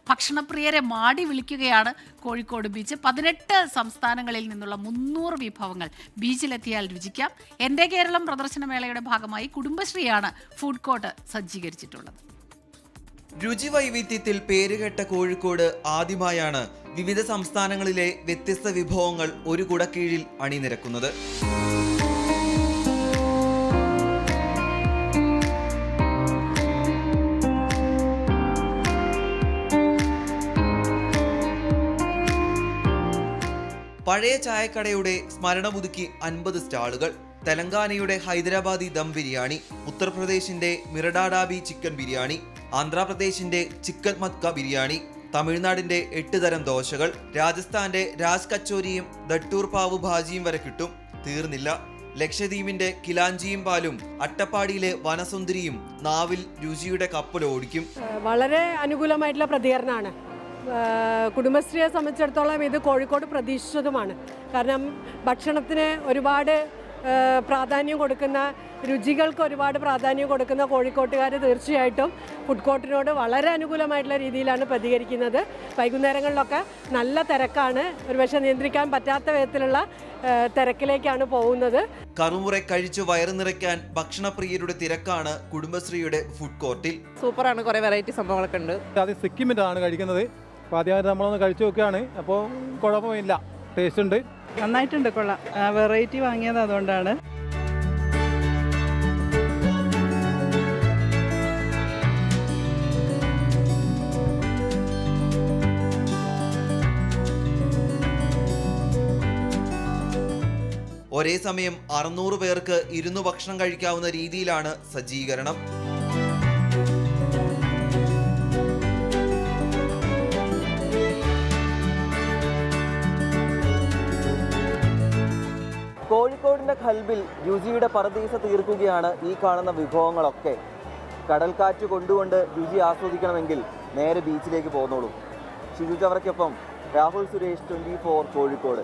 ഭക്ഷണപ്രിയരെ മാടി വിളിക്കുകയാണ് കോഴിക്കോട് ബീച്ച്. 18 സംസ്ഥാനങ്ങളിൽ നിന്നുള്ള 300 വിഭവങ്ങൾ ബീച്ചിലെത്തിയാൽ രുചിക്കാം. എൻ്റെ കേരളം പ്രദർശനമേളയുടെ ഭാഗമായി കുടുംബശ്രീയാണ് ഫുഡ് കോർട്ട് സജ്ജീകരിച്ചിട്ടുള്ളത്. രുചി വൈവിധ്യത്തിൽ പേരുകേട്ട കോഴിക്കോട് ആദ്യമായാണ് വിവിധ സംസ്ഥാനങ്ങളിലെ വ്യത്യസ്ത വിഭവങ്ങൾ ഒരു കുടക്കീഴിൽ അണിനിരക്കുന്നത്. പഴയ ചായക്കടയുടെ സ്മരണ പുതുക്കി 50 സ്റ്റാളുകൾ. തെലങ്കാനയുടെ ഹൈദരാബാദി ദം ബിരിയാണി, ഉത്തർപ്രദേശിന്റെ മിറഡാഡാബി ചിക്കൻ ബിരിയാണി, ആന്ധ്രാപ്രദേശിന്റെ ചിക്കൻ മത്ക ബിരിയാണി, തമിഴ്നാടിന്റെ 8 തരം ദോശകൾ, രാജസ്ഥാന്റെ രാജ് കച്ചോരിയും ദട്ടൂർ പാവ് ഭാജിയും വരെ കിട്ടും. തീർന്നില്ല. ലക്ഷദ്വീപിന്റെ കിലാഞ്ചിയും പാലും അട്ടപ്പാടിയിലെ വനസുന്ദരിയും നാവിൽ രുചിയുടെ കപ്പലോടിക്കും. വളരെ അനുകൂലമായിട്ടുള്ള പ്രതികരണമാണ്. കുടുംബശ്രീയെ സംബന്ധിച്ചിടത്തോളം ഇത് കോഴിക്കോട് പ്രതീക്ഷിച്ചതുമാണ്. കാരണം ഭക്ഷണത്തിന് ഒരുപാട് പ്രാധാന്യം കൊടുക്കുന്ന, രുചികൾക്ക് ഒരുപാട് പ്രാധാന്യം കൊടുക്കുന്ന കോഴിക്കോട്ടുകാർ തീർച്ചയായിട്ടും ഫുഡ് കോർട്ടിനോട് വളരെ അനുകൂലമായിട്ടുള്ള രീതിയിലാണ് പ്രതികരിക്കുന്നത്. വൈകുന്നേരങ്ങളിലൊക്കെ നല്ല തിരക്കാണ്. ഒരുപക്ഷെ നിയന്ത്രിക്കാൻ പറ്റാത്ത വിധത്തിലുള്ള തിരക്കിലേക്കാണ് പോകുന്നത്. കറുമുറെ കഴിച്ചു വയറു നിറയ്ക്കാൻ ഭക്ഷണപ്രിയരുടെ തിരക്കാണ് കുടുംബശ്രീയുടെ ഫുഡ് കോർട്ടിൽ. സൂപ്പറാണ്, കുറേ വെറൈറ്റി സംഭവങ്ങളൊക്കെ ഉണ്ട്. അത് സിക്കിമിൻ്റെതാണ് കഴിക്കുന്നത്. അപ്പോൾ ആദ്യമായിട്ട് നമ്മളൊന്ന് കഴിച്ചു നോക്കുകയാണ്. അപ്പോൾ കുഴപ്പമില്ല, ടേസ്റ്റ് ഉണ്ട്, നന്നായിട്ടുണ്ട്, കൊള്ളാം. വെറൈറ്റി വാങ്ങിയത് അതുകൊണ്ടാണ്. ഒരേ സമയം 600 പേർക്ക് ഇരുന്ന് ഭക്ഷണം കഴിക്കാവുന്ന രീതിയിലാണ് സജ്ജീകരണം. കോഴിക്കോടിന്റെ ഖൽബിൽ രുചിയുടെ പറുദീസ തീർക്കുകയാണ് ഈ കാണുന്ന വിഭവങ്ങളൊക്കെ. കടൽക്കാറ്റ് കൊണ്ടുകൊണ്ട് രുചി ആസ്വദിക്കണമെങ്കിൽ നേരെ ബീച്ചിലേക്ക് പോന്നോളൂ. ഷിജു ചവറയ്ക്കൊപ്പം രാഹുൽ സുരേഷ്, 24 കോഴിക്കോട്.